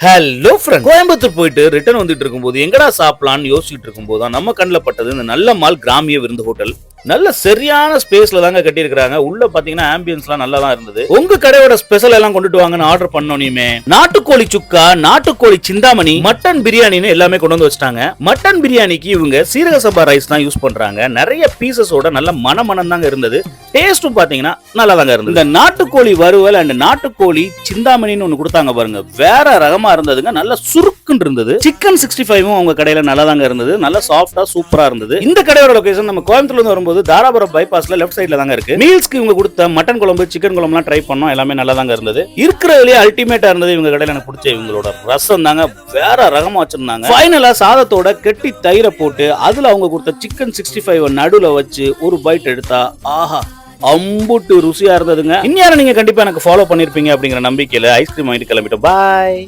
Hello friend, Coimbatore போயிட்டு return வந்துட்டு இருக்கும்போது எங்கடா சாப்பிடலாம்னு யோசிச்சுட்டு இருக்கும்போது தான் நம்ம கண்ணில் பட்டது இந்த நல்ல மால் கிராமிய விருந்து ஹோட்டல். நல்ல சரியான ஸ்பேஸ்ல தாங்க கட்டி இருக்காங்க. உள்ள பாத்தீங்கன்னா ஆம்பியன்ஸ்லாம் நல்லா தான் இருந்தது. உங்க கடையோட ஸ்பெஷல் எல்லாம் கொண்டுட்டு வாங்கன்னு ஆர்டர் பண்ணோனையுமே நாட்டுக்கோழி சுக்கா, நாட்டுக்கோழி சிந்தாமணி, மட்டன் பிரியாணின்னு எல்லாமே கொண்டு வந்து வச்சிட்டாங்க. மட்டன் பிரியாணிக்கு இவங்க சீரக சம்பா ரைஸ் தான் யூஸ் பண்றாங்க. நிறைய பீசஸோட நல்ல மனம் தாங்க இருந்தது. டேஸ்டும் பாத்தீங்கன்னா நல்லா தாங்க இருந்தது. இந்த நாட்டுக்கோழி வறுவல் அண்ட் நாட்டுக்கோழி சிந்தாமணின்னு ஒண்ணு கொடுத்தாங்க பாருங்க, வேற ரகமா இருந்ததுங்க. நல்ல சுருக்குன்னு இருந்தது. சிக்கன் 65 அவங்க கடையில நல்லா தாங்க இருந்தது. நல்ல சாஃப்டா சூப்பரா இருந்தது. இந்த கடையோட லொகேஷன் நம்ம கோயம்புத்தூர்ல இருந்து வரும்போது தாராபுரம் பைபாஸ்ல லெஃப்ட் சைடுல தாங்க இருக்கு. மீல்ஸ்க்கு இவங்க கொடுத்த மட்டன் குழம்பு, சிக்கன் குழம்புலாம் ட்ரை பண்ணோம். எல்லாமே நல்லா தாங்க இருந்தது. இருக்கிறதுலயே அல்டிமேட்டா இருந்தது இவங்க கடையில எனக்கு பிடிச்ச இவங்களோட ரசம் தாங்க, வேற ரகமா வச்சிருந்தாங்க. ஃபைனலா சாதத்தோட கெட்டி தயிரை போட்டு அதுல அவங்க கொடுத்த சிக்கன் 65 நடுவுல வச்சு ஒரு பைட் எடுத்தா ஆஹா அம்புட்டு ருசியா இருந்ததுங்க. இன்னும் நீங்க கண்டிப்பா எனக்கு ஃபாலோ பண்ணிருப்பீங்க அப்படிங்கிற நம்பிக்கையில ஐஸ்கிரீம் வாங்கிட்டு கிளம்பிட்டோம். பாய்.